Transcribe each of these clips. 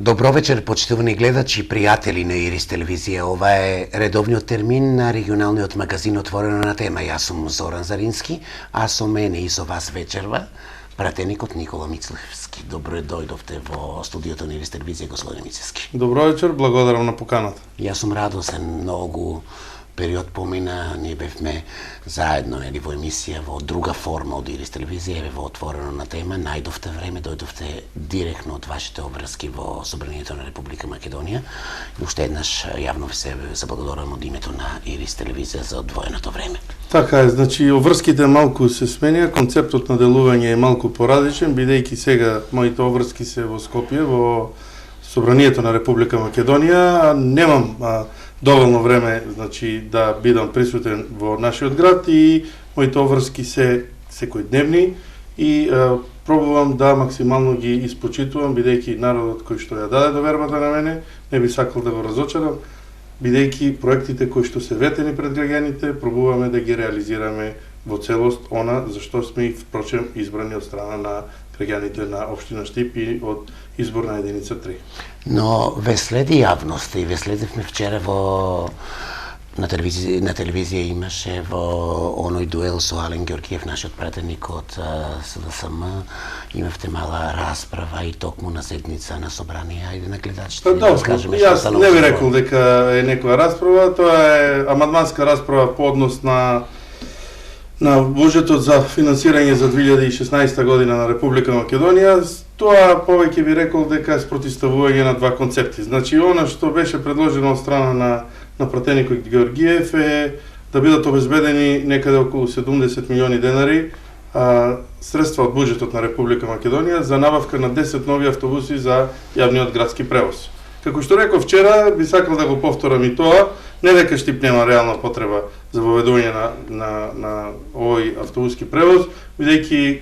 Добро вечер, почитувани гледачи и пријатели на Ирис телевизија. Ова е редовниот термин на регионалниот магазин Отворено на тема. Јас сум Зоран Зарински, а со мене и со вас вечерва пратеникот Никола Мицлевски. Добро дојдовте во студиото на Ирис телевизија, господин Мицевски. Добро вечер, благодарам на поканата. Јас сум радосен, многу период помина, ние бевме заедно во емисија во друга форма од Ирис телевизија, во Отворено на тема. Најдовте време, дојдовте директно од вашите обврски во Собранието на Република Македонија. И уште еднаш јавно ви се заблагодарувам од името на Ирис телевизија за одвоеното време. Така е, значи обврските малку се сменија, концептот на делување е малку поразличен, бидејќи сега моите обврски се во Скопје, во Собранието на Република Македонија. Немам доволно време, значи, да бидам присутен во нашиот град и моите обврски се секојдневни и пробувам да максимално ги испочитувам, бидејќи народот кој што ја даде довербата на мене, не би сакал да го разочарам, бидејќи проектите кои што се ветени пред граѓаните, пробуваме да ги реализираме во целост она за што сме впрочем избрани од страна на граѓаните на општина Штип и од изборна единица 3. Но ве следи јавноста и ве следевме вчера на телевизија имаше во оној дуел со Ален Ѓоргиев, нашиот пратеник од СДСМ, имавте мала расправа и токму на седница на собрание. Ајде на гледачите да скажеме што станува. Јас не би рекол дека е некоја расправа, тоа е амандманска расправа по однос на буџетот за финансирање за 2016 година на Република Македонија. Тоа повеќе би рекол дека е спротивставување на два концепти. Значи, она што беше предложено од страна на пратеникот Ѓоргиев е да бидат обезбедени некаде околу 70 милиони денари средства од буџетот на Република Македонија за набавка на 10 нови автобуси за јавниот градски превоз. Како што реков вчера, би сакал да го повторам и тоа, не дека Штип нема реална потреба за воведување на овој автобуски превоз, бидејќи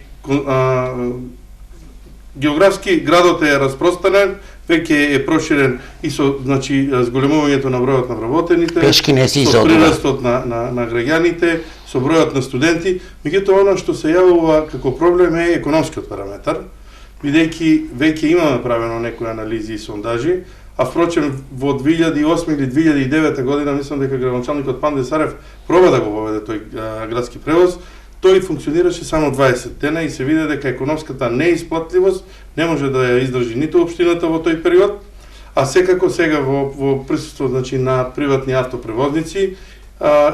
географски градот е распространен, веќе е проширен и со зголемувањето на бројот на вработените, пешки не се со прирастот на граѓаните, со бројот на студенти. Меѓутоа, она што се јавува како проблем е економскиот параметар, бидејќи веќе имаме правено некои анализи и сондажи, а впрочем во 2008 или 2009 година мислам дека градоначалникот Панде Сарев проба да го воведе тој градски превоз. Тој функционираше само 20 дена и се виде дека економската неисплатливост не може да ја издржи ниту општината во тој период, а секако сега во присуство на приватни автопревозници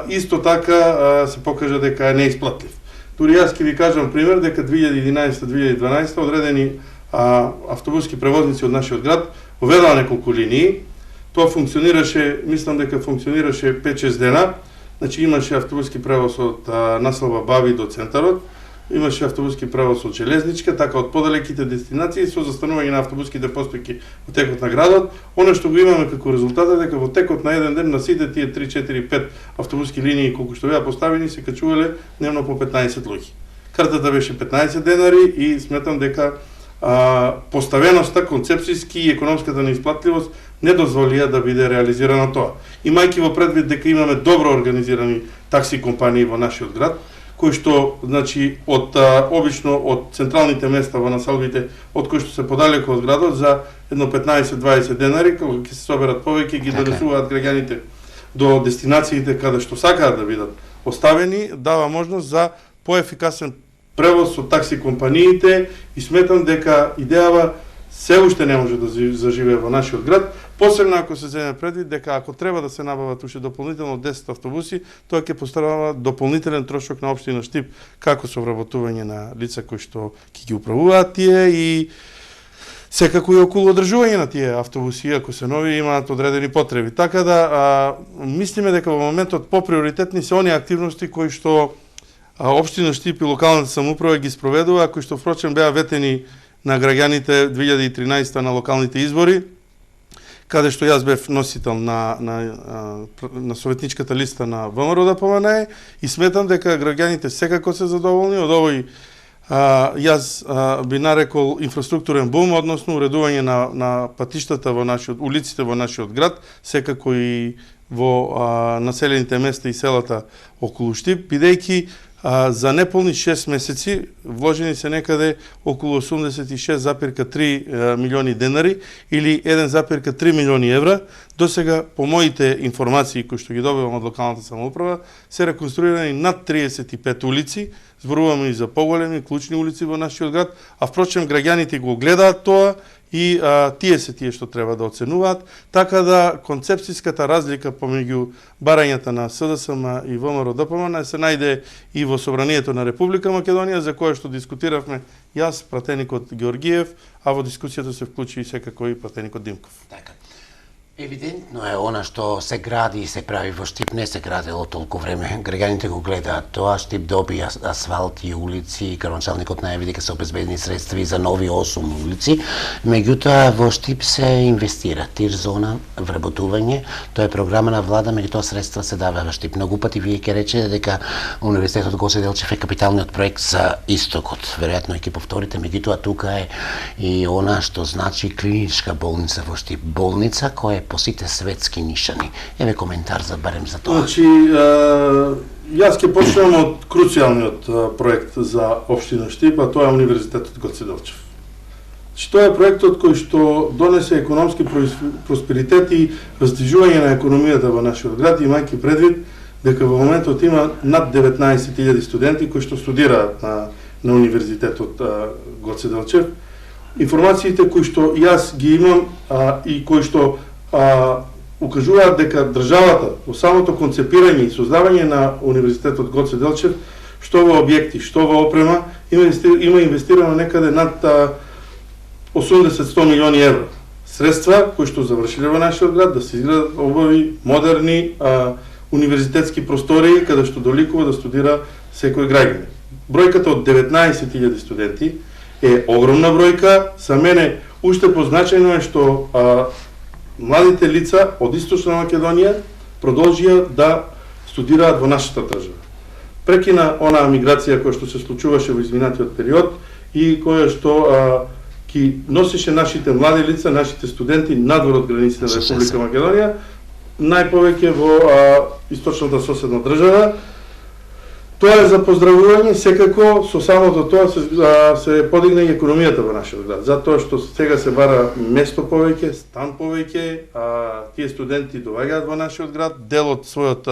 исто така се покажа дека е неисплатлив. Дури јас ќе ви кажам пример дека 2011-2012 одредени автобуски превозници од нашиот град воведоа неколку линии. Тоа функционираше, мислам дека функционираше 5-6 дена. Значи имаше автобуски превоз од населба Баби до центарот, имаше автобуски превоз од Железничка, така од подалеките дестинации со застанување на автобуските постојки во текот на градот. Оно што го имаме како резултат е дека во текот на еден ден на сите тие 3-4-5 автобуски линии колку што беа поставени се качувале дневно по 15 луѓе. Картата беше 15 денари и сметам дека поставеноста, концепцијски и економската неисплатливост не дозволија да биде реализирано тоа. Имајќи во предвид дека имаме добро организирани такси компании во нашиот град, кои што, значи, обично од централните места во населбите, од кои што се подалеку од градот, за едно 15-20 денари, кога ќе се соберат повеќе, ги донесуваат граѓаните до дестинациите каде што сакаат да бидат оставени, дава можност за поефикасен превоз со такси компаниите и сметам дека идејава се уште не може да заживее во нашиот град, посебно ако се земе предвид дека ако треба да се набават уште дополнително 10 автобуси, тоа ќе поставува дополнителен трошок на општина Штип, како со вработување на лица кои што ќе ги управуваат тие и секако и околу одржување на тие автобуси, ако се нови, имаат одредени потреби. Така да мислиме дека во моментот поприоритетни се оние активности кои што општина Штип и локалната самоуправа ги спроведува, кои што впрочем беа ветени на граѓаните 2013 на локалните избори, каде што јас бев носител на советничката листа на ВМРО ДПМНЕ и сметам дека граѓаните секако се задоволни од овој јас би нарекол инфраструктурен бум, односно уредување на патиштата во нашиот, улиците во нашиот град, секако и во населените места и селата околу Штип, бидејќи за неполни 6 месеци вложени се некаде околу 86,3 милиони денари или 1,3 милиони евра. До сега, по моите информации кои што ги добивам од локалната самоуправа, се реконструирани над 35 улици, зборуваме и за поголеми, клучни улици во нашиот град, а впрочем граѓаните го гледаат тоа и тие се тие што треба да оценуваат, така да концепцијската разлика помеѓу барањата на СДСМ и ВМРО-ДПМН се најде и во Собранието на Република Македонија, за кое што дискутиравме јас, пратеникот Георгиев, а во дискусијата се вклучи и секако и пратеникот Димков. Така. Евидентно е она што се гради и се прави во Штип, не се градело толку време. Граѓаните го гледаат тоа, Штип доби асфалт и улици, градоначалникот најави дека се обезбедени средства и за нови 8 улици. Меѓутоа во Штип се инвестира тир зона, вработување, тоа е програма на влада, меѓутоа средства се дава во Штип. Многу пати вие ќе речете дека Универзитетот Гоце Делчев е капиталниот проект за Истокот. Веројатно ќе повторите, меѓутоа тука е и она што значи клиничка болница во Штип, болница која по сите светски нишани. Еве коментар за барем за тоа. Значи, јас ќе почнем од круцијалниот проект за општина Штип, а тоа е Универзитетот Гоце Делчев. Значи, тоа е проектот кој што донесе економски просперитет и воздвижување на економијата во нашиот град, имајќи предвид дека во моментот има над 19.000 студенти кои што студираат на Универзитетот Гоце Делчев. Информациите кои што јас ги имам и кои што укажуваат дека државата во самото концепирање и создавање на Универзитетот Гоце Делчев, што во објекти, што во опрема, има инвестирано некаде над 80-100 милиони евра. Средства кои што завршиле во нашиот град да се изградат обнови, модерни универзитетски простории каде што доликува да студира секој граѓанин. Бројката од 19.000 студенти е огромна бројка. За мене уште позначајно е што младите лица од Источна Македонија продолжија да студираат во нашата држава. Прекина онаа миграција која што се случуваше во изминатиот период и која што ги носеше нашите млади лица, нашите студенти надвор од границите на Република Македонија, најповеќе во источната соседна држава. Тоа е за поздравување, секако со самото тоа се подигна и економијата во нашиот град, затоа што сега се бара место повеќе, стан повеќе, тие студенти доаѓаат во нашиот град, дел од својот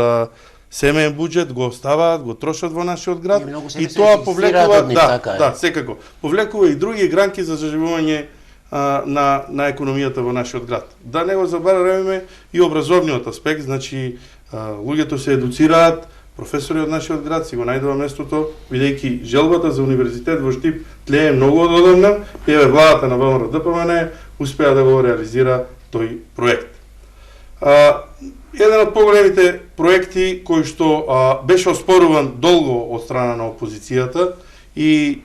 семеен буџет го оставаат, го трошат во нашиот град и тоа повлекува, секако, повлекува и други гранки за заживување на економијата во нашиот град. Да не го забараваме и образовниот аспект, значи луѓето се едуцираат, професори од нашиот град си го најдува местото, бидејќи желбата за универзитет во Штип тлее многу одамна, и еве владата на ВМРО-ДПМН успеа да го реализира тој проект. Еден од поголемите проекти кој што беше оспоруван долго од страна на опозицијата и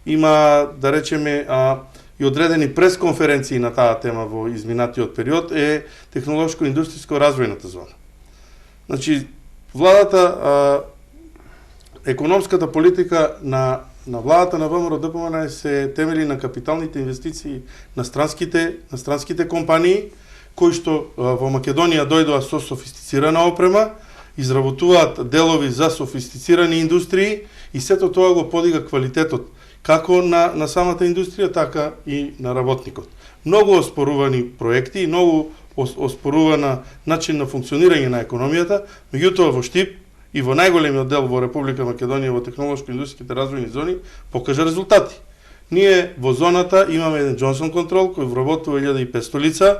има, да речеме, и одредени пресконференции на таа тема во изминатиот период е технолошко-индустријско развојната зона. Значи, владата, економската политика на владата на ВМРО-ДПМН се темели на капиталните инвестиции на странските компании, кои што во Македонија дојдоа со софистицирана опрема, изработуваат делови за софистицирани индустрии и сето тоа го подига квалитетот како на самата индустрија, така и на работникот. Многу оспорувани проекти, многу оспорувана начин на функционирање на економијата, меѓутоа во Штип и во најголемиот дел во Република Македонија во технолошко-индустријските развојни зони покажа резултати. Ние во зоната имаме еден Джонсон контрол кој вработува 1500 лица,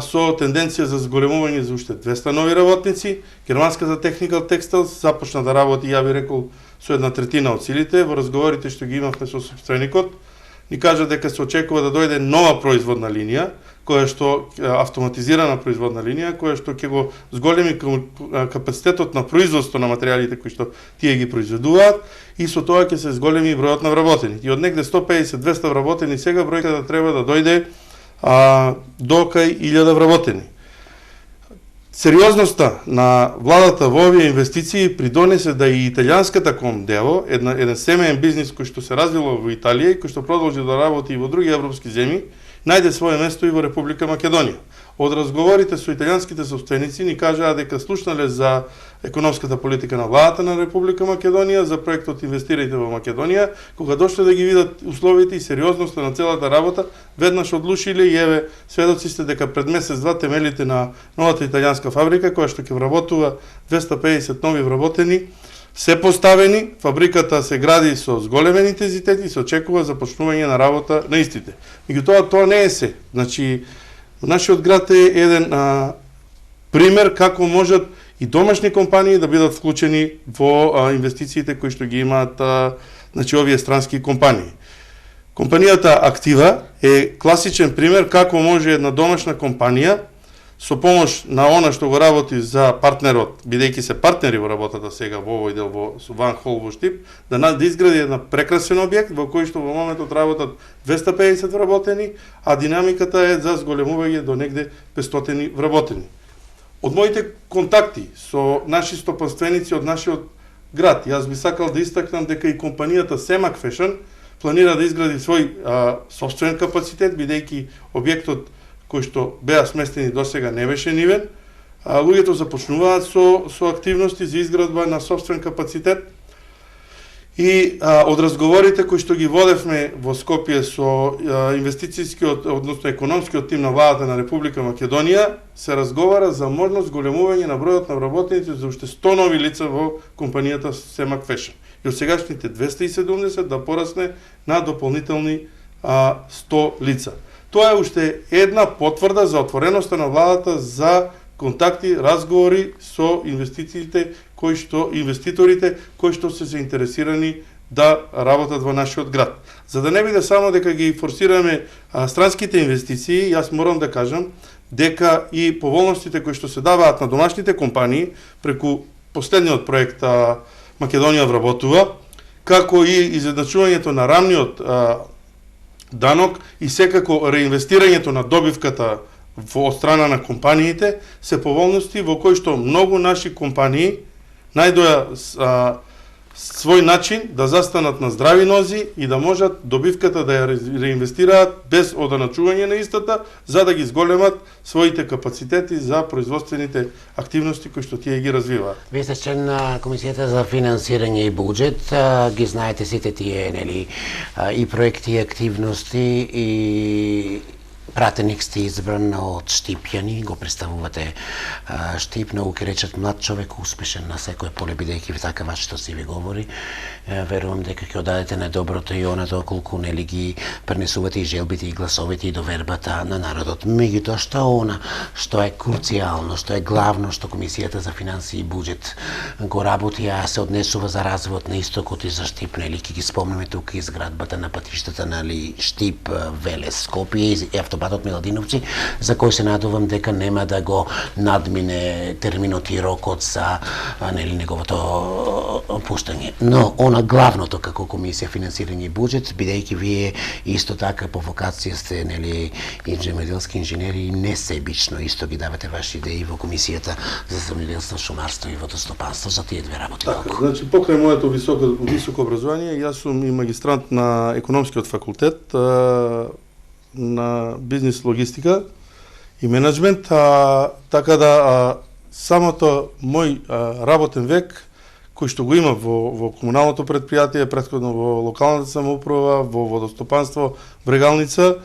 со тенденција за зголемување за уште 200 нови работници. Германската Technical Textiles започна да работи, ја би рекол, со 1/3 од силите. Во разговорите што ги имавме со собственикот, ни кажа дека се очекува да дојде нова производна линија, која што автоматизирана производна линија, која што ќе го зголеми капацитетот на производство на материјалите кои што тие ги произведуваат и со тоа ќе се зголеми бројот на вработени. И од негде 150-200 вработени сега бројката треба да дојде до кај 1000 вработени. Сериозноста на владата во овие инвестиции придонесе да и италијанската Комдело, еден семеен бизнис кој што се развило во Италија и кој што продолжи да работи и во други европски земји, најде свое место и во Република Македонија. Од разговорите со италијанските собственици ни кажаа дека слушнале за економската политика на владата на Република Македонија, за проектот Инвестирајте во Македонија, кога дошле да ги видат условите и сериозноста на целата работа, веднаш одлучиле и еве сведоци сте дека пред месец-два темелите на новата италијанска фабрика, која што ќе вработува 250 нови вработени, се поставени, фабриката се гради со зголемен интензитет и се очекува започнување на работа на истите. Меѓутоа, тоа не е се. Значи, нашиот град е еден пример како можат и домашни компании да бидат вклучени во инвестициите кои што ги имаат овие странски компании. Компанијата Актива е класичен пример како може една домашна компанија со помош на она што го работи за партнерот, бидејќи се партнери во работата сега во овој дел во Ван Хол во Штип, да изгради една прекрасен објект во кој што во моментот работат 250 вработени, а динамиката е за зголемување до негде 500 вработени. Од моите контакти со наши стопанственици од нашиот град, јас би сакал да истакнам дека и компанијата Семак Фешн планира да изгради свој сопствен капацитет, бидејќи објектот кои што беа сместени досега не беше нивен, луѓето започнуваат со активности за изградба на сопствен капацитет и од разговорите кои што ги водевме во Скопје со инвестицијскиот, односно економскиот тим на владата на Република Македонија, се разговара за можност големување на бројот на вработените за уште 100 нови лица во компанијата Семак Фешн. И од сегашните 270 да порасне на дополнителни 100 лица. Тоа е уште една потврда за отвореноста на владата за контакти, разговори со инвеститорите кои што се заинтересирани да работат во нашиот град. За да не биде само дека ги форсираме странските инвестиции, јас морам да кажам дека и поволностите кои што се даваат на домашните компании преку последниот проект Македонија вработува, како и изедначувањето на рамниот данок и секако реинвестирањето на добивката од страна на компаниите се поволности во кои што многу наши компании најдоа свој начин да застанат на здрави нози и да можат добивката да ја реинвестираат без оданачување на истата, за да ги зголемат своите капацитети за производствените активности кои што тие ги развиваат. Вие сте член на Комисијата за финансирање и буџет, ги знаете сите тие, нели, и проекти, и активности, и пратеник сте избран од Штипјани, го представувате Штип, многу ќе речат млад човек, успешен на секој поле, бидејќи така вашето си ви говори. Верувам дека ќе одадете најдоброто и онато колку нели ги пренесувате и желбите и гласовите и довербата на народот. Меѓутоа што е круцијално, што е главно што Комисијата за финансии и буџет го работи, а се однесува за развојот на истокот и за Штип, нели ќе ги спомнеме тука изградбата на патиштата нели Штип, Велес, Скопје и автобатот Миладиновци, за кој се надувам дека нема да го надмине терминот и рокот за нели неговото пуштање. Но главното како Комисија финансирање и буџет, бидејќи вие исто така по вокација сте нели земјоделски инженери и несебично исто ги давате ваши идеи во Комисијата за земјоделство, шумарство и водостопанство за тие две работи. Така, значи покрај моето високо образование, јас сум и магистрант на економскиот факултет на бизнис логистика и менеджмент, така да самото мој работен век кој што го има во комуналното предпријатие, претходно во локалната самоуправа, во водостопанство, Брегалница,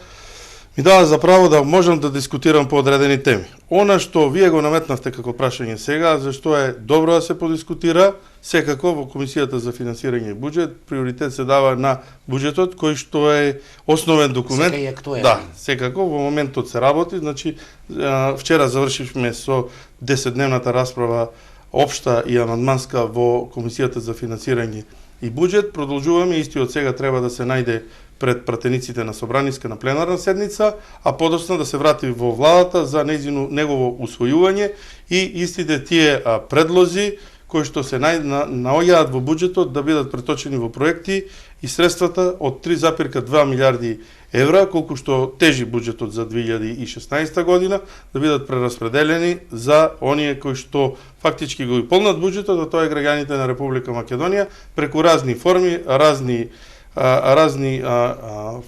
ми дава за право да можам да дискутирам по одредени теми. Она што вие го наметнавте како прашање сега, зашто е добро да се подискутира, секако во Комисијата за финансирање и буџет приоритет се дава на буџетот кој што е основен документ. Да, секако во моментот се работи, значи вчера завршивме со 10-дневната расправа општа и амандманска во Комисијата за финансирање и буџет. Продолжуваме, истиот сега треба да се најде пред пратениците на собраниска на пленарна седница, а подоцна да се врати во владата за негово усвојување и истите тие предлози кои што се наоѓаат во буџетот да бидат преточени во проекти и средствата од 3,2 милиарди евра, колку што тежи буџетот за 2016 година, да бидат прераспределени за оние кои што фактички го полнат буџетот, а тоа е граѓаните на Република Македонија, преку разни форми, разни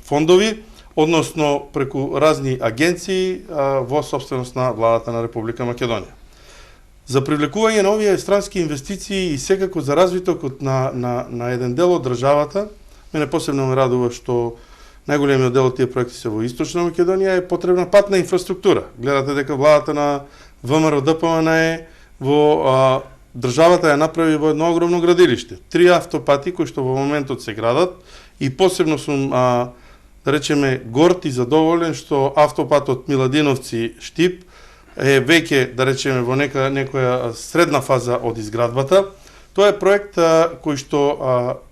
фондови, односно преку разни агенции во собственост на владата на Република Македонија. За привлекување на овие странски инвестиции и секако за развитокот на еден дел од државата, мене посебно ме радува што најголемиот дел од тие проекти се во Источна Македонија, е потребна патна инфраструктура. Гледате дека владата на ВМРО ДПМН во државата ја направи во едно огромно градилиште. 3 автопати кои што во моментот се градат, и посебно сум да речеме горд и задоволен што автопатот Миладиновци-Штип е веќе, да речеме, во некоја средна фаза од изградбата. Тоа е проект кој што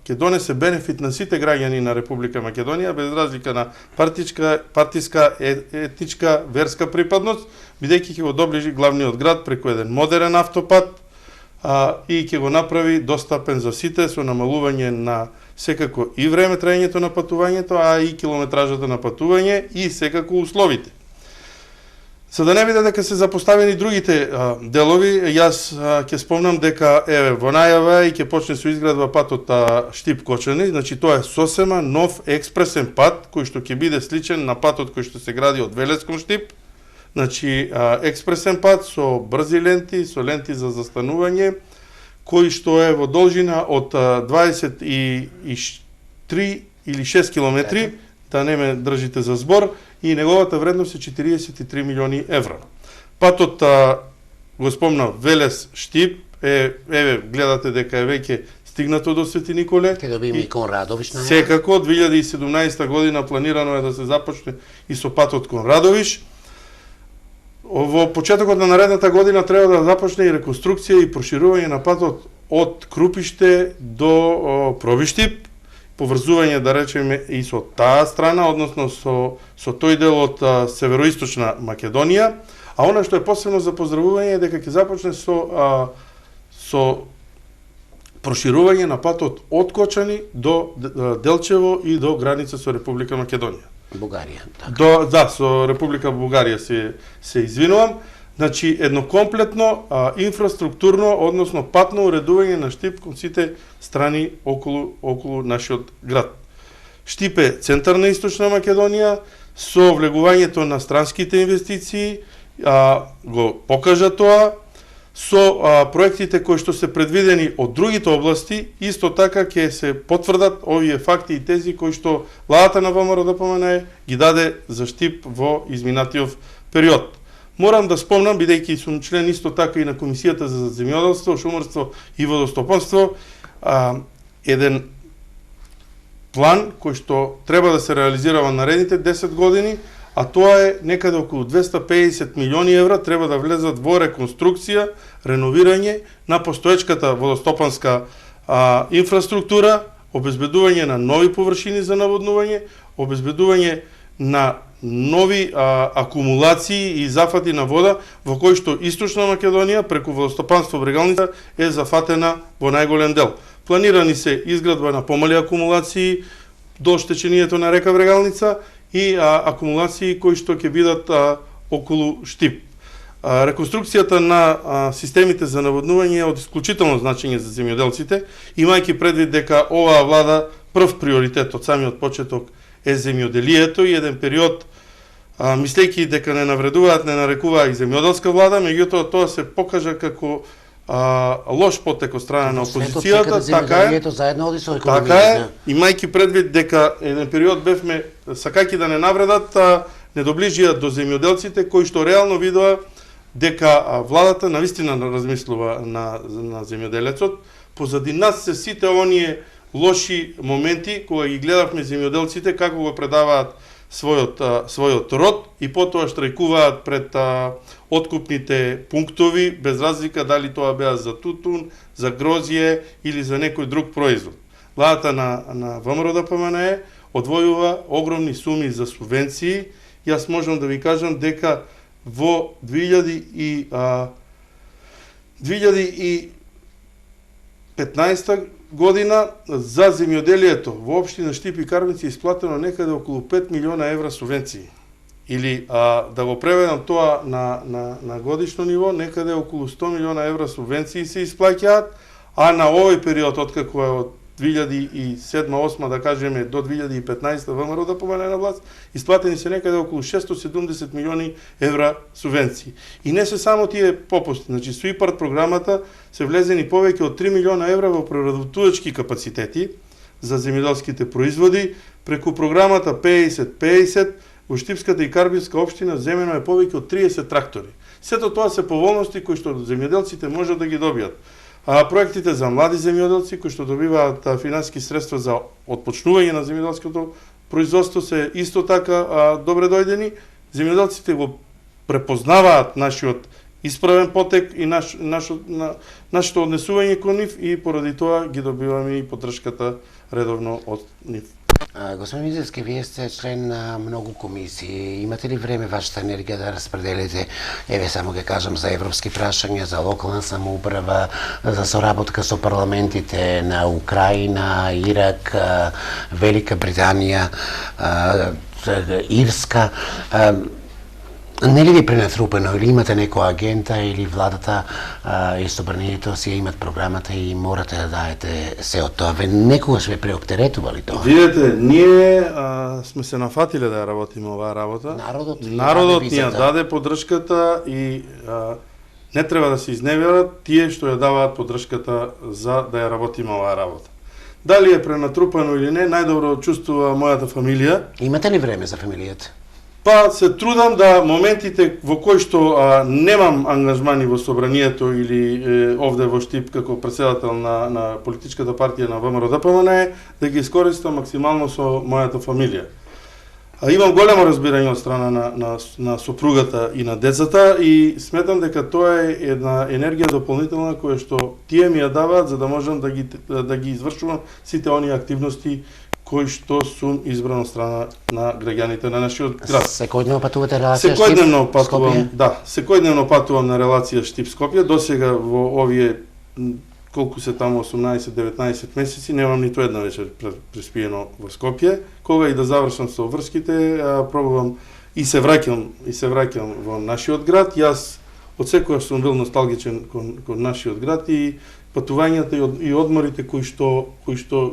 ќе донесе бенефит на сите граѓани на Република Македонија, без разлика на партиска, етничка, верска припадност, бидејќи ќе го доближи главниот град преку еден модерен автопат и ќе го направи достапен за сите со намалување на секако и време траењето на патувањето, а и километражата на патување и секако условите. За да не биде дека се запоставени другите делови, јас ќе спомнам дека во најава и ќе почне со изградба патот Штип-Кочани, значи тоа е сосема нов експресен пат кој што ќе биде сличен на патот кој што се гради од Велес кон Штип, значи експресен пат со брзи ленти, со ленти за застанување, кој што е во должина од 23 или 6 километри, да не ме држите за збор, и неговата вредност е 43 милиони евра. Патот, го спомна, Велес-Штип, еве, гледате дека е веќе стигнато до Свети Николе. Ќе добиме и кон Радовиш најава. Секако, 2017 година планирано е да се започне и со патот кон Радовиш. Во почетокот на наредната година треба да започне и реконструкција и проширување на патот од Крупиште до Пробиштип, поврзување, да речеме, и со таа страна, односно со тој дел од североисточна Македонија, а она што е посебно за поздравување е дека ќе започне со проширување на патот од Кочани до Делчево и до граница со Република Македонија. Бугарија, така. Да, со Република Бугарија се извинувам. Значи, едно комплетно инфраструктурно, односно патно уредување на Штип кон сите страни околу нашиот град. Штип е центар на Источна Македонија, со влегувањето на странските инвестиции, го покажа тоа, со проектите кои што се предвидени од другите области, исто така ќе се потврдат овие факти и тези кои што владата на ВМРО ДПМН ги даде за Штип во изминатиот период. Морам да спомнам, бидејќи сум член исто така и на Комисијата за земјоделство, шумарство и водостопанство, еден план кој што треба да се реализира во наредните 10 години, а тоа е некаде околу 250 милиони евра треба да влезат во реконструкција, реновирање на постоечката водостопанска инфраструктура, обезбедување на нови површини за наводнување, обезбедување на нови акумулации и зафати на вода, во кои што Источна Македонија преку водостопанство Брегалница е зафатена во најголем дел. Планирани се изградба на помали акумулации до штечението на река Брегалница и акумулации кои што ќе бидат околу Штип. Реконструкцијата на системите за наводнување е од исклучително значење за земјоделците, имајќи предвид дека оваа влада прв приоритет од самиот почеток е земјоделието и еден период, мислејќи дека не навредуваат, не нарекуваа и земјоделска влада, меѓутоа тоа се покажа како лош потек од страна на опозицијата, така е, имајќи предвид дека еден период бевме сакајќи да не навредат, не доближија до земјоделците кои што реално видоа дека владата навистина размислува на земјоделецот. Позади нас се сите оние лоши моменти кога ги гледавме земјоделците како го предаваат својот род и потоа штрајкуваат пред откупните пунктови, без разлика дали тоа беа за тутун, за грозје или за некој друг производ. Владата на ВМРО ДПМН одвојува огромни суми за субвенции. Јас можам да ви кажам дека во 2015 година за земјоделието во општина Штип и Кармици исплатено некаде околу 5 милиона евра субвенции. Или да го преведам тоа на годишно ниво, некаде околу 100 милиона евра субвенции се исплаќаат, а на овој период, откако е од 2007-2008, да кажеме, до 2015 ВМРО да помине на власт, исплатени се некаде околу 670 милиони евра субвенции. И не се само тие попусти, значи со ИПАРД програмата се влезени повеќе од 3 милиона евра во преработувачки капацитети за земјоделските производи, преку програмата 50-50 во Штипската и Карбинска општина земено е повеќе од 30 трактори. Сето тоа се поволности кои што земјоделците можат да ги добијат. Проектите за млади земјоделци кои што добиваат финансиски средства за отпочнување на земјоделското производство се исто така добре дојдени. Земјоделците го препознаваат нашиот исправен потек и нашето однесување кон нив и поради тоа ги добиваме и поддршката редовно од нив. Господин Мицевски, вие сте член на многу комисии. Имате ли време вашата енергија да распределите, еве само ќе кажам, за европски прашања, за локална самоуправа, за соработка со парламентите на Украина, Ирак, Велика Британија, Ирска? Не ли ви пренатрупано, или имате некоја агента, или владата и собранието си имат програмата и морате да даете се од тоа? Ве некогаш ве преоптеретували тоа? Видете, ние сме се нафатиле да ја работиме оваа работа. Народот ни ја даде поддршката и не треба да се изневерат тие што ја даваат поддршката за да ја работиме оваа работа. Дали е пренатрупано или не, најдобро чувствува мојата фамилија. Имате ли време за фамилијата? Па се трудам да моментите во кои што немам ангажмани во собранието или овде во Штип како претседател на политичката партија на ВМРО-ДПМНЕ, да ги искористам максимално со мојата фамилија. Имам големо разбирање од страна на сопругата и на децата и сметам дека тоа е една енергија дополнителна која што тие ми ја даваат за да можам да ги извршувам сите оние активности кои што сум избран од страна на граѓаните на нашиот град. Секојдневно патувате релација Секојдневно патувам, да, секојдневно патувам на релација Штип-Скопје. Досега во овие колку се таму 18-19 месеци немам ниту една вечер преспиено во Скопје. Кога и да завршам со врските, пробувам и се враќам во нашиот град. Јас од секојаш сум бил носталгичен кон нашиот град и патувањата и одморите кои што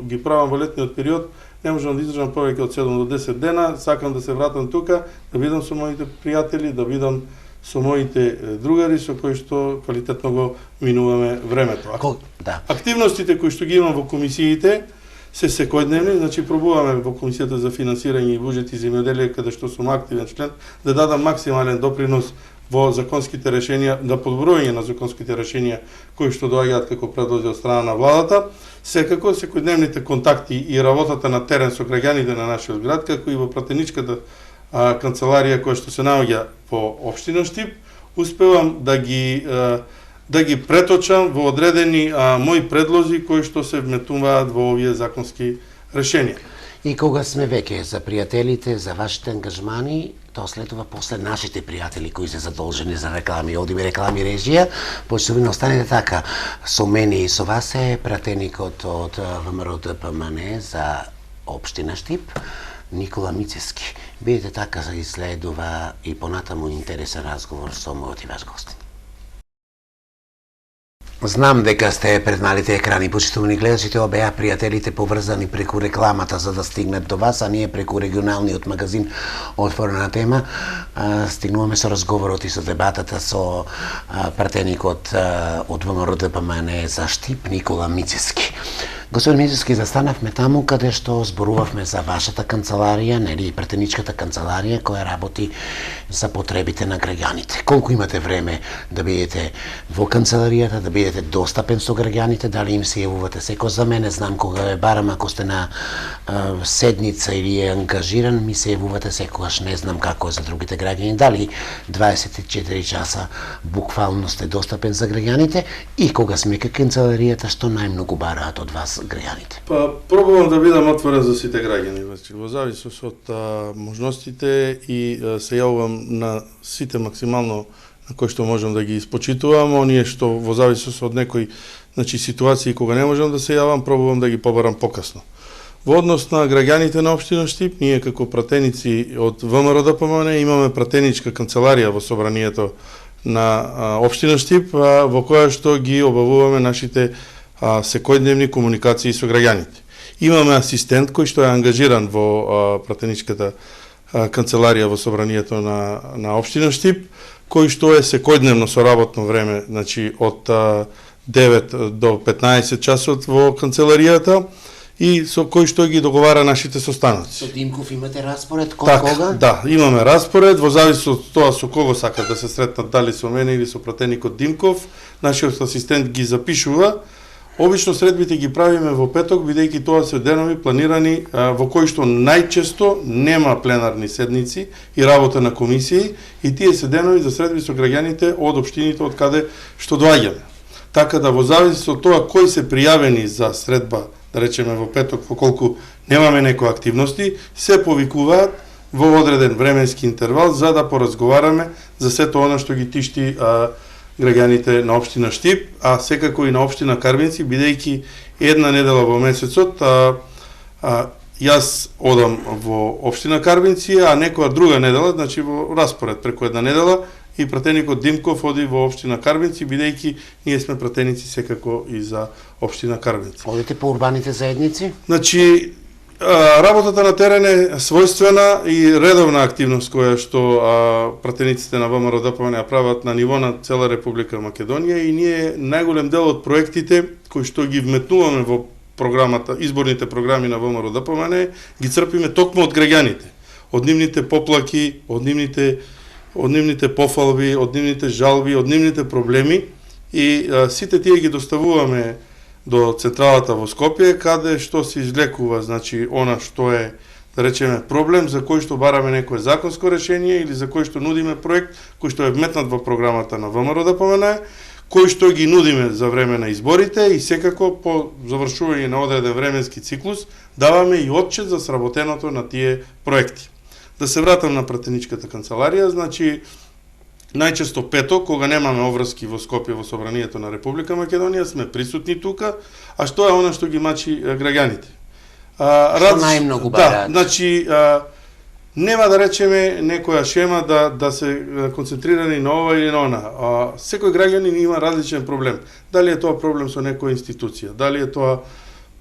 ги правам во летниот период, не можам да издржам повеќе од 7 до 10 дена. Сакам да се вратам тука, да видам со моите пријатели, да видам со моите другари со кои што квалитетно го минуваме времето. Активностите кои што ги имам во комисиите се секојдневни, значи пробуваме во Комисијата за финансирање и буџет и земјоделие, каде што сум активен член, да дадам максимален допринос во законските решенија, да подобрување на законските решенија кои што доаѓаат како предлози од страна на владата. Секако секојдневните контакти и работата на терен со граѓаните на нашиот град, како и во пратеничката канцеларија која што се наоѓа во општина Штип, успевам да ги преточам во одредени мои предлози кои што се вметуваат во овие законски решенија. И кога сме веќе за пријателите, за вашите ангажмани, тоа следува после нашите пријатели кои се задолжени за реклами, одиме реклами режија, почнете да останете така. Со мене и со вас е пратеникот од ВМРО-ДПМНЕ за општина Штип, Никола Мицевски. Бидете така за изследува и понатаму интересен разговор со мојот и ваш гостин. Знам дека сте пред малите екрани, почитувани гледачи, тоа беа пријателите поврзани преку рекламата за да стигнат до вас, а ние преку регионалниот магазин Отворена тема стигнуваме со разговорот и со дебатата со пратеникот од ВМРО-ДПМНЕ за Штип, Никола Мицевски. Господин Мицевски, застанавме таму каде што зборувавме за вашата канцеларија, нели, пратеничката канцеларија која работи за потребите на граѓаните. Колку имате време да бидете во канцеларијата, да бидете достапен со граѓаните, дали им се јавувате секој? За мене знам кога ве барам, ако сте на седница или е ангажиран, ми се јавувате секогаш, не знам како е за другите граѓани, дали 24 часа буквално сте достапен за граѓаните и кога сме кај канцеларијата, што најмногу бараат од вас граѓаните? Па, пробувам да бидам отворен за сите граѓани, во зависност од можностите и се јавувам на сите максимално на кои што можам да ги испочитувам, оние што во зависност од некои ситуации кога не можам да се јавам, пробувам да ги побарам покасно. Во однос на граѓаните на општина Штип, ние како пратеници од ВМРО-ДПМНЕ имаме пратеничка канцеларија во собранието на општина Штип, во која што ги обавуваме нашите секојдневни комуникации со граѓаните. Имаме асистент кој што е ангажиран во пратеничката канцеларија во собранието на општина Штип, кој што е секојдневно со работно време, значи од 9 до 15 часот во канцеларијата и со кој што ги договара нашите состаноци. Со Димков имате распоред кога? Да, имаме распоред, во зависност од тоа со кого сакат да се сретнат, дали со мене или со пратеникот Димков, нашиот асистент ги запишува. Обично средбите ги правиме во петок, бидејќи тоа се денови планирани во кои што најчесто нема пленарни седници и работа на комисии, и тие се денови за средби со граѓаните од општините од каде што доаѓаме. Така да во зависност од тоа кои се пријавени за средба, да речеме во петок, во колку немаме некои активности, се повикуваат во одреден временски интервал за да поразговараме за сето она што ги тишти граѓаните на општина Штип, а секако и на општина Карбинци, бидејќи една недела во месецот јас одам во општина Карбинци, а некоја друга недела, значи во распоред преку една недела, и пратеникот Димков оди во општина Карбинци, бидејќи ние сме пратеници секако и за општина Карбинци. Одите по урбаните заедници? Значи, работата на терен е својствена и редовна активност која што пратениците на ВМРО ДПМН ја прават на ниво на цела Република Македонија, и ние најголем дел од проектите кои што ги вметнуваме во програмата, изборните програми на ВМРО ДПМН, ги црпиме токму од граѓаните, од нивните поплаки, од нивните пофалби, од нивните жалби, од нивните проблеми, и сите тие ги доставуваме до централата во Скопје, каде што се извлекува, значи, она што е, да речеме, проблем за кој што бараме некое законско решение или за кој што нудиме проект кој што е вметнат во програмата на ВМРО ДПМН, кој што ги нудиме за време на изборите, и секако по завршување на одреден временски циклус даваме и отчет за сработеното на тие проекти. Да се вратам на пратеничката канцеларија, значи, најчесто петок, кога немаме обврски во Скопје во собранието на Република Македонија, сме присутни тука, а што е она што ги мачи граѓаните? Што најмногу бараат? Да, значи, нема да речеме некоја шема да се концентрирани на ова или на она. Секој граѓанин има различен проблем. Дали е тоа проблем со некоја институција, дали е тоа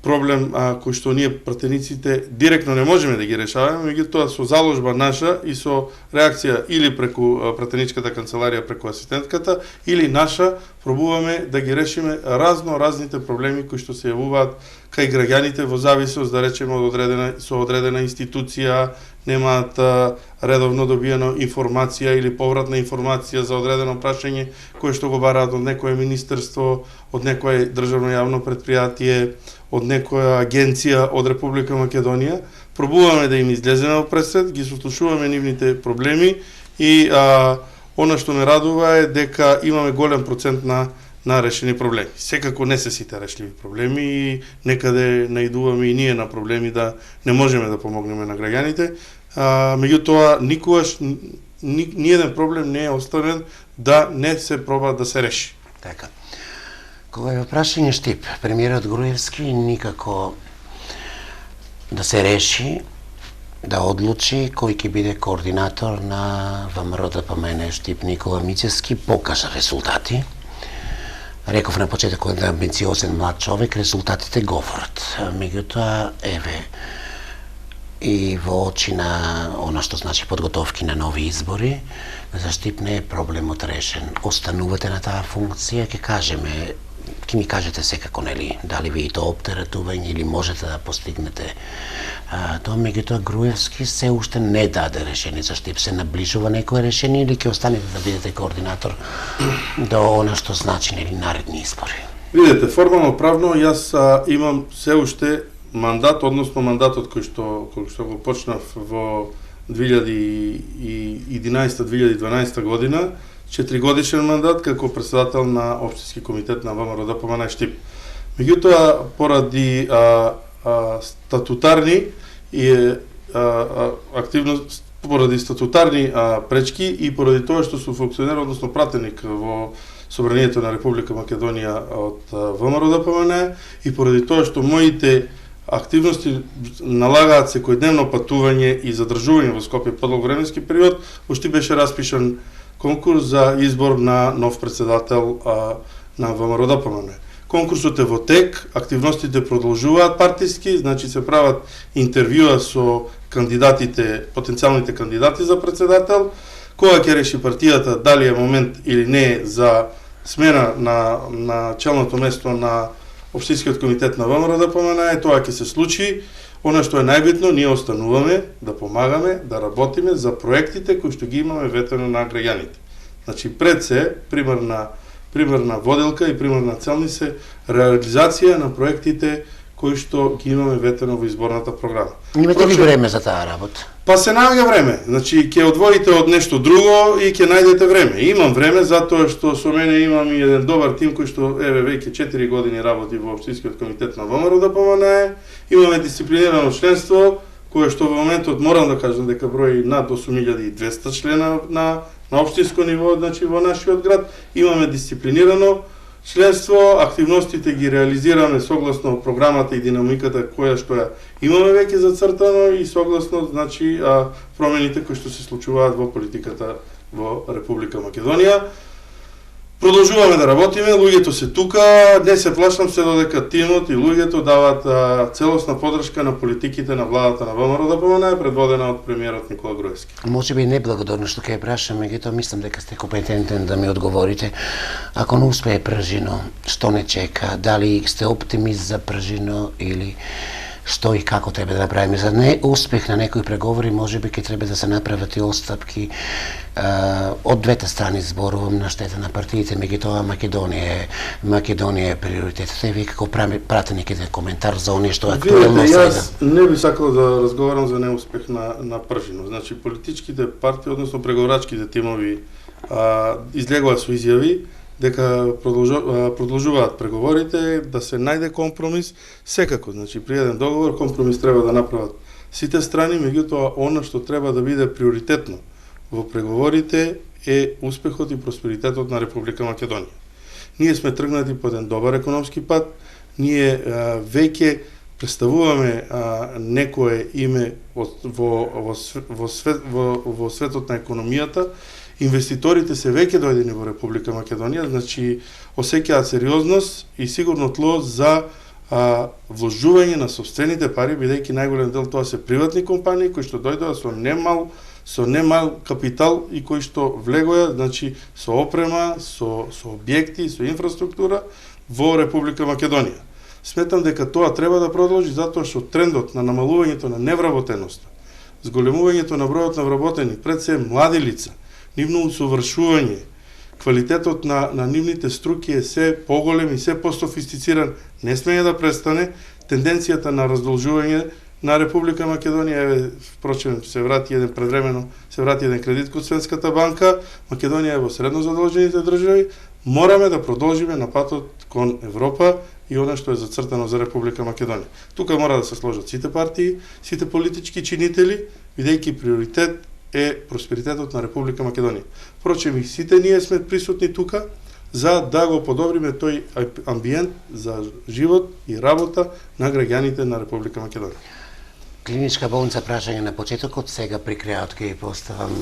проблем кој што ние пратениците директно не можеме да ги решаваме, меѓутоа со заложба наша и со реакција или преку пратеничката канцеларија, преку асистентката, или наша, пробуваме да ги решиме разните проблеми кои што се јавуваат кај граѓаните во зависност, да речеме, од одредена институција, немаат редовно добиено информација или повратна информација за одредено прашање кое што го бараат од некое министерство, од некое државно јавно предпријатие, од некоја агенција од Република Македонија. Пробуваме да им излеземе во пресред, ги сослушуваме нивните проблеми, и она што ме радува е дека имаме голем процент на решени проблеми. Секако не се сите решливи проблеми, и некаде наидуваме и ние на проблеми да не можеме да помогнеме на граѓаните. Меѓутоа, никогаш ниеден проблем не е оставен да не се проба да се реши. Така. Кога е прашање Штип, премиерот Груевски никако да се реши, да одлучи кој ќе биде координатор на ВМРО ДПМН Штип. Никола Мицевски покажа резултати. Реков на почетокот да е амбициозен млад човек, резултатите говорат. Меѓутоа, еве, и во очи на она што значи подготовки на нови избори, за Штип не е проблемот решен. Останувате на таа функција, ќе ми кажете секако, нели, дали ви и тоа оптеретување или можете да постигнете тоа, меѓутоа Груевски се уште не даде решение за Штип. Се наближува некое решение или ќе останете да бидете координатор до она што значи, нели, наредни избори? Видете, формално правно јас имам се уште мандат, односно мандатот кој што го почнав во 2011-2012 година, 4-годишен мандат како председател на општински комитет на ВМРО ДПМН Штип. Меѓутоа, поради статутарни и активност, поради статутарни пречки и поради тоа што сум функционер, односно пратеник во собранието на Република Македонија од ВМРО ДПМН, и поради тоа што моите активности налагаат секојдневно патување и задржување во Скопје подолг временски период, уште беше распишан конкурс за избор на нов председател на ВМРО ДПМН, конкурсот е во тек, активностите продолжуваат партиски, значи се прават интервјуа со кандидатите, потенцијалните кандидати за председател, кога ќе реши партијата дали е момент или не за смена на челното место на Општинскиот комитет на ВМРО ДПМН, тоа ќе се случи. Она што е најбитно, ние остануваме да помагаме, да работиме за проектите кои што ги имаме ветено на граѓаните. Значи пред се примерна воделка и примерна цел се реализација на проектите кои што ги имаме ветено во изборната програма. Имате ли време за таа работа? Па се наоѓа време. Значи ќе одвоите од нешто друго и ќе најдете време. Имам време затоа што со мене имам и еден добар тим кој што веќе 4 години работи во Општинскиот комитет на ВМРО ДПМН. Имаме дисциплинирано членство кое што во моментот морам да кажам дека брои над 8200 члена на општинско ниво, значи во нашиот град. Имаме дисциплинирано членство, активностите ги реализираме согласно програмата и динамиката која што ја имаме веќе зацртано и согласно значи промените кои што се случуваат во политиката во Република Македонија. Продолжуваме да работиме, луѓето се тука, не се плашам се додека тимот и луѓето дават целосна поддршка на политиките на владата на ВМРО ДПМН, предводена од премиерот Никола Груевски. Може би неблагодарно што ќе ја прашам, меѓутоа мислам дека сте компетентен да ми одговорите. Ако не успее Пржино, што не чека? Дали сте оптимист за Пржино или што и како треба да направиме? За неуспех на некои преговори можеби ќе треба да се направат и отстапки од двете страни, зборувам на штета на партиите, меѓутоа Македонија е приоритетот. Вие како пратеник еден коментар за оние што е актуелно сега. Јас не би сакал да разговарам за неуспех на Пржино. Значи политичките партии, односно преговорачките тимови излегуваат со изјави дека продолжуваат преговорите, да се најде компромис, секако, значи при еден договор компромис треба да направат сите страни, меѓутоа она што треба да биде приоритетно во преговорите е успехот и просперитетот на Република Македонија. Ние сме тргнати по еден добар економски пат, ние веќе представуваме некое име во светот на економијата. Инвеститорите се веќе дојдени во Република Македонија, значи осеќаат сериозност и сигурно тло за вложување на собствените пари, бидејќи најголем дел тоа се приватни компании кои што дојдоа со немал капитал и кои што влегоја, значи со опрема, со објекти, со инфраструктура во Република Македонија. Сметам дека тоа треба да продолжи затоа што трендот на намалувањето на невработеноста, зголемувањето на бројот на вработени, пред се млади лица, нивно усовршување, квалитетот на нивните струки е се поголем и се пософистициран, не смее да престане. Тенденцијата на раздолжување на Република Македонија, впрочем, се врати еден кредит код Светската банка, Македонија е во средно задолжените држави, мораме да продолжиме на патот кон Европа и она што е зацртано за Република Македонија. Тука мора да се сложат сите партии, сите политички чинители, бидејќи приоритет е просперитетот на Република Македонија. Впрочем, и сите ние сме присутни тука за да го подобриме тој амбиент за живот и работа на граѓаните на Република Македонија. Клиничка болница, прашање на почетокот, сега при крајот ќе поставам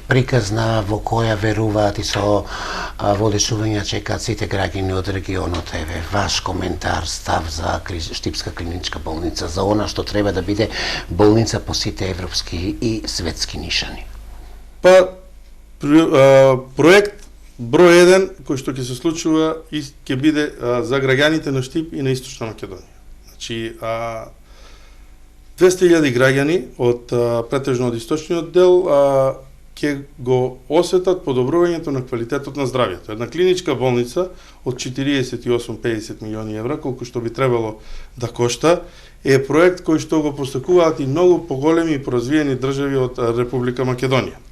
приказна во која веруваат и со водечувања чекаат сите граѓани од регионот. Еве, ваш коментар, став за Штипска клиничка болница, за она што треба да биде болница по сите европски и светски нишани. Па, проект број 1 кој што ќе се случува и ќе биде за граѓаните на Штип и на Источна Македонија. Значи, 200.000 граѓани од претежно од источниот дел ќе го осетат подобрувањето на квалитетот на здравјето. Една клиничка болница од 48-50 милиони евра, колку што би требало да кошта, е проект кој што го постакуваат и многу поголеми и поразвиени држави од Република Македонија.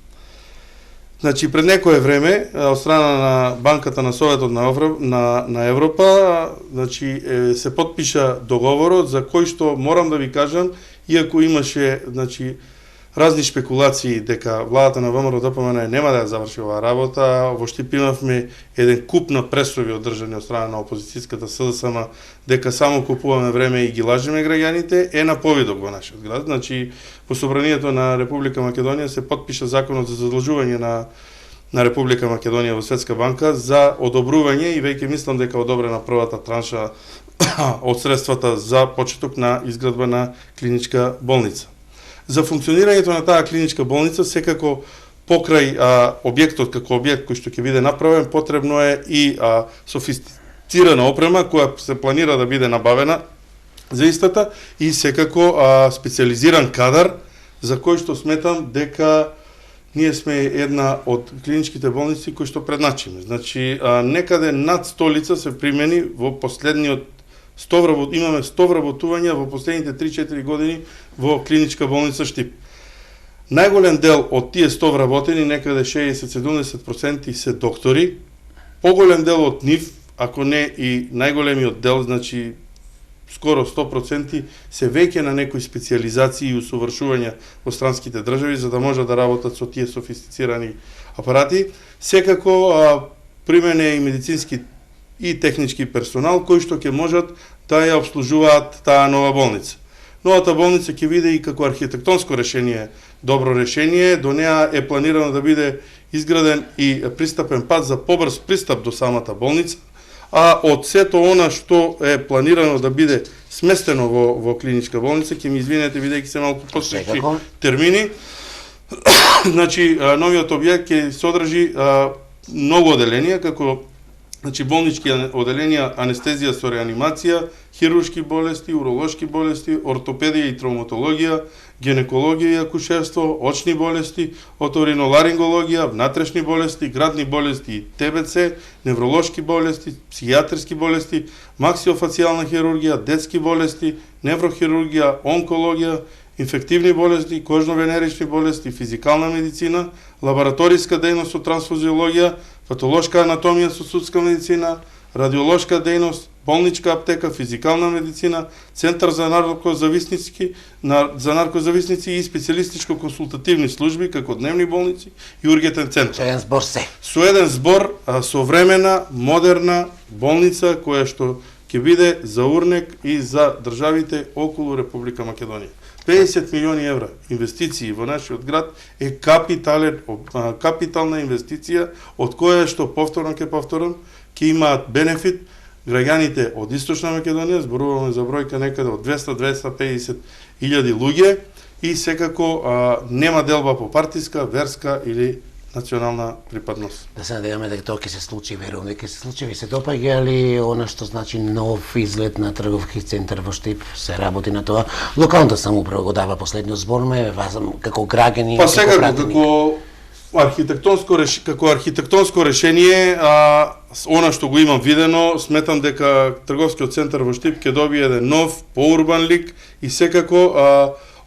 Значи, пред некое време, од страна на Банката на Советот на Европа, значи, се потпиша договорот за кој што, морам да ви кажам, иако имаше, значи, разни шпекулации дека владата на ВМРО ДПМН нема да ја заврши оваа работа, во Штип имавме еден куп на пресови одржани од страна на опозицијската СДСМ дека само купуваме време и ги лажеме граѓаните, е на повидок во нашиот град. Значи, по собранието на Република Македонија се потпиша законот за задолжување на Република Македонија во Светска банка за одобрување и веќе мислам дека одобрена првата транша од средствата за почеток на изградба на клиничка болница. За функционирањето на таа клиничка болница секако покрај објектот како објект кој што ќе биде направен, потребно е и софистицирана опрема која се планира да биде набавена за истата и секако специализиран кадар за кој што сметам дека ние сме една од клиничките болници кои што предначиме. Значи, некаде над 100 лица се примени во последниот имаме 100 вработувања во последните 3-4 години во клиничка болница Штип. Најголем дел од тие 100 вработени, некаде 60-70% се доктори. Поголем дел од нив, ако не и најголемиот дел, значи скоро 100% се веќе на некои специализации и усовршувања во странските држави за да можат да работат со тие софистицирани апарати. Секако примене и медицински и технички персонал кои што ќе можат да ја обслужуваат таа нова болница. Новата болница ќе биде и како архитектонско решение добро решение, до неа е планирано да биде изграден и пристапен пат за побрз пристап до самата болница, а од сето она што е планирано да биде сместено во клиничка болница, ќе ми извинете бидејќи се малку пострикни термини. Значи, новиот објект ќе содржи многу оделенија, како болнички оделенија, анестезија со реанимација, хируршки болести, уролошки болести, ортопедија и травматологија, гинекологија и акушерство, очни болести, оториноларингологија, внатрешни болести, градни болести и ТБЦ, невролошки болести, психијатрски болести, максиофацијална хирургија, детски болести, неврохирургија, онкологија, инфективни болести, кожно-венерични болести, физикална медицина, лабораториска дејност со трансфузиологија, патолошка анатомија со судска медицина, радиолошка дејност, болничка аптека, физикална медицина, центар за наркозависници и специјалистичко консултативни служби, како дневни болници и ургентен центар. Еден збор се. Со еден збор, современа, модерна болница која што ќе биде за урнек и за државите околу Република Македонија. 50 милиони евра инвестиции во нашиот град е капитална инвестиција од која што повторно ќе имаат бенефит граѓаните од Источна Македонија, зборуваме за бројка некаде од 200-250 илјади луѓе и секако нема делба по партиска, верска или национална припадност. Да се надеваме дека тоа ќе се случи, верувам дека ќе се случи. Ви се допаѓа ли она што значи нов изглед на трговски центар во Штип? Се работи на тоа. Локалната самоуправа го дава последниот збор, како граѓани, па секако како архитектонско решение, она што го имам видено, сметам дека трговскиот центар во Штип ќе добие еден нов, поурбан лик и секако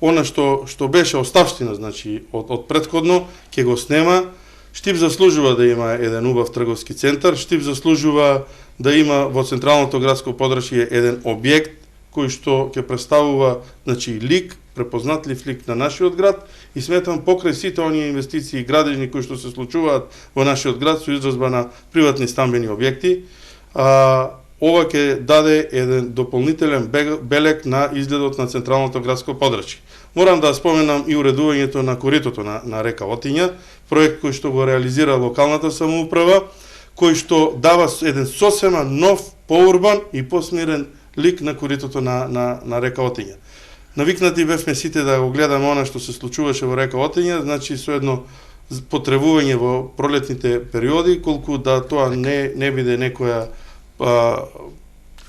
она што беше оставштина, значи од претходно, ќе го снема. Штип заслужува да има еден убав трговски центар, Штип заслужува да има во централното градско подрачје еден објект кој што ќе представува, значи, лик, препознатлив лик на нашиот град и сметам покрај сите оние инвестиции и градежни кои што се случуваат во нашиот град со изразба на приватни стамбени објекти, ова ќе даде еден дополнителен белег на изгледот на централното градско подрачје. Морам да споменам и уредувањето на коритото на река Отиња, проект кој што го реализира локалната самоуправа, кој што дава еден сосема нов, поурбан и посмирен лик на коритото на река Отиња. Навикнати бевме сите да го гледаме она што се случуваше во река Отиња, значи со едно потребување во пролетните периоди, колку да тоа не биде некоја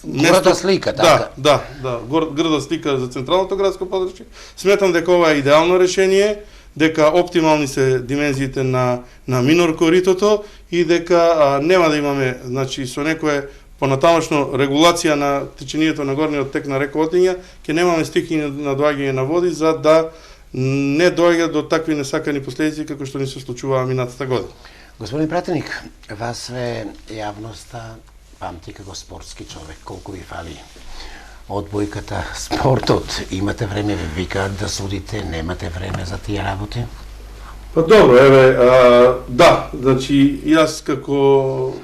горда слика, така. Да, горда слика за централното градско подрачје. Сметам дека ова е идеално решение, дека оптимални се димензиите на минор коритото и дека нема да имаме, значи, со некое понатамошно регулација на течението на горниот тек на река Отиња, ќе немаме стихини на доаѓање на води за да не доаѓа до такви несакани последици како што ни се случуваа минатата година. Господин пратеник, вас јавноста памти како спортски човек, колку ви фали одбојката, спортот, имате време, ви викаат да судите, немате време за тие работи? Па добро, да, значи јас како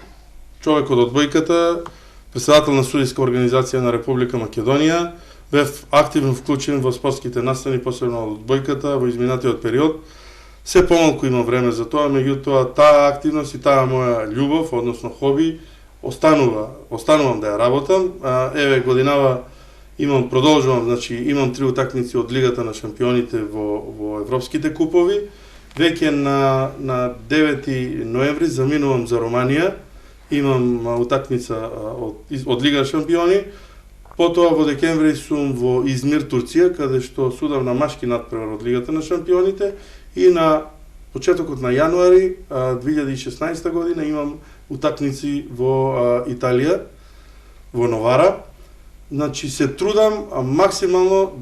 човек од одбојката, председател на судиска организација на Република Македонија, бев активно вклучен во спортските настани, посебно од одбојката во изминатиот период. се помалку имам време за тоа, меѓутоа таа активност и таа моја љубов, односно хоби, останувам да ја работам. Еве годинава продолжувам, значи имам 3 утакмици од Лигата на шампионите во европските купови. Веќе на 9 ноември заминувам за Романија. Имам утакмица од Лига шампиони. Потоа во декември сум во Измир, Турција, каде што судам на машки надпревар од Лигата на шампионите, и на почетокот на јануари 2016 година имам утакмици во Италија, во Новара. Значи се трудам максимално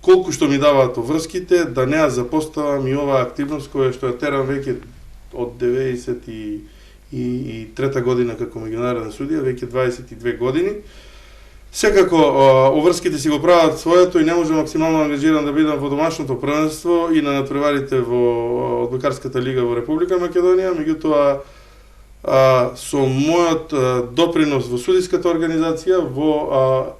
колку што ми даваат врските да не ја запоставам и оваа активност која што ја терам веќе од 93 година како меѓународен судија, веќе 22 години. Секако, оврските си го прават своето и не може максимално ангажиран да бидам во домашното првенство и на надпреварите во Одбокарската лига во Република Македонија, меѓутоа со мојот допринос во судиската организација, во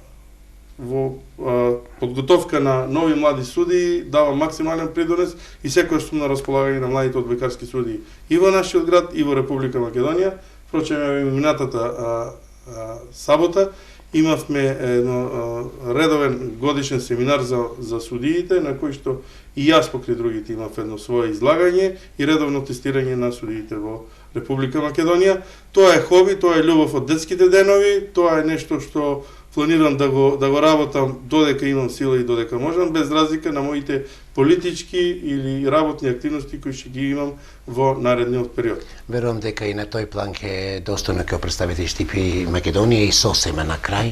подготовка на нови млади судии, давам максимален придонес и секој сум на располагање на младите одбокарски судии и во нашиот град и во Република Македонија. Впрочем, минатата сабота имавме редовен годишен семинар за судиите, на кој што и јас покрај другите имав едно свое излагање и редовно тестирање на судиите во Република Македонија. Тоа е хоби, тоа е љубов од детските денови, тоа е нешто што планирам да го работам додека имам сила и додека можам, без разлика на моите политички или работни активности кои ќе ги имам во наредниот период. Верувам дека и на тој план ќе достојно ќе представите Штипи Македонија и сосема на крај.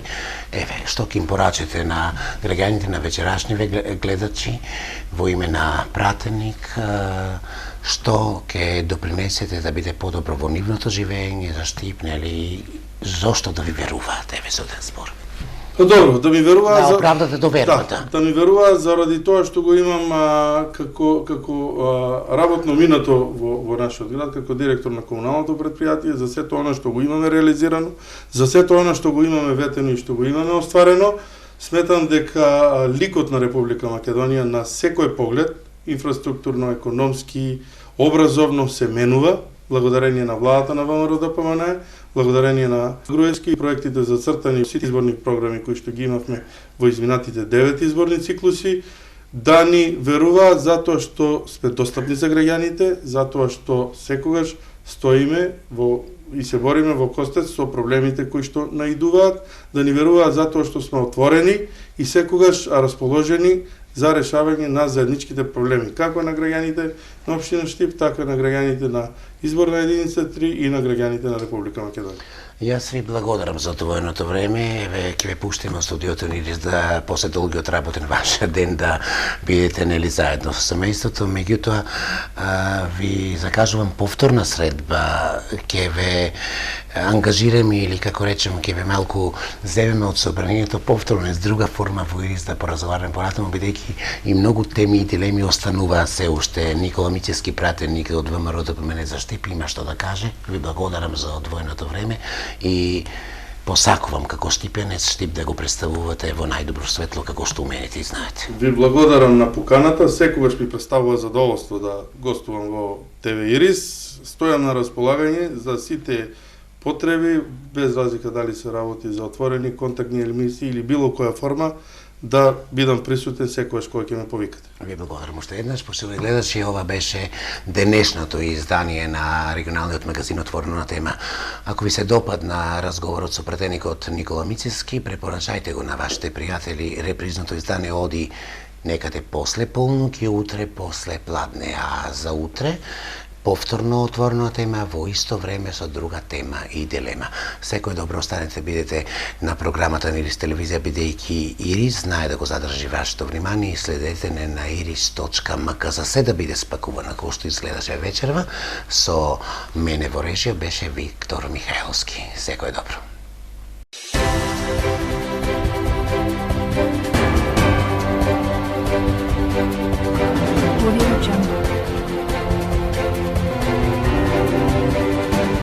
Еве, што ќе им порачате на граѓаните, на вечерашни гледачи во име на пратеник, што ќе допринесете да биде подобро во нивното живење за Штип, нели, зошто да ви веруваат, еве со ден збор? Добро, да ми веруваат да оправдате довербата. Да ми веруваат заради тоа што го имам како работно минато во нашиот град, како директор на комуналното претпријатие, за сето она што го имаме реализирано, за сето она што го имаме ветено и што го имаме остварено. Сметам дека ликот на Република Македонија на секој поглед, инфраструктурно, економски, образовно се менува, благодарение на владата на ВМРО-ДПМН, благодарение на Груевски и проектите за цртани сите изборни програми кои што ги имавме во изминатите 9 изборни циклуси, да ни веруваат затоа што сме достапни за граѓаните, затоа што секогаш стоиме и се бориме во костец со проблемите кои што наидуваат, да ни веруваат затоа што сме отворени и секогаш расположени за решавање на заедничките проблеми, како на граѓаните на општина Штип, така на граѓаните на изборна единица 3 и на граѓаните на Република Македонија. Јас ви благодарам за одвоеното време. Еве ќе ве пуштиме во студиото Ирис да после долгиот работен ваш ден да бидете нели заедно со семејството. Меѓутоа ви закажувам повторна средба. Ќе ве ангажираме или како речем ќе ве малку земеме од собранието повторно с друга форма во Ирис да поразговараме понатаму, бидејќи и многу теми и дилеми остануваат се уште. Никола Мичевски пратеник од ВМРО-ДПМН за Штип има што да каже. Ви благодарам за одвоеното време и посакувам како штипенец Штип да го представувате во најдобро светло како што уменете и знаете. Ви благодарам на поканата, секогаш ми представува задоволство да гостувам во ТВ Ирис. Стојам на располагање за сите потреби, без разлика дали се работи за отворени контактни емисии или било која форма, да бидам присутен секогаш кога ќе ме повикате. Ви благодарам уште еднаш, почитувани гледачи, ова беше денешното издание на регионалниот магазин Отворено на тема. Ако ви се допадна разговорот со пратеникот Никола Мицевски, препорачајте го на вашите пријатели. Репризното издание оди некаде после полнок и утре после пладне, а за утре повторно Отворена тема во исто време со друга тема и дилема. Секој добро останете, бидете на програмата на Ирис телевизија, бидејќи Ирис знае да го задржи вашето внимание и следете не на iris.mk за се да биде спакувана како што изгледаше вечерва. Со мене во режија беше Виктор Михајловски. Секој добро.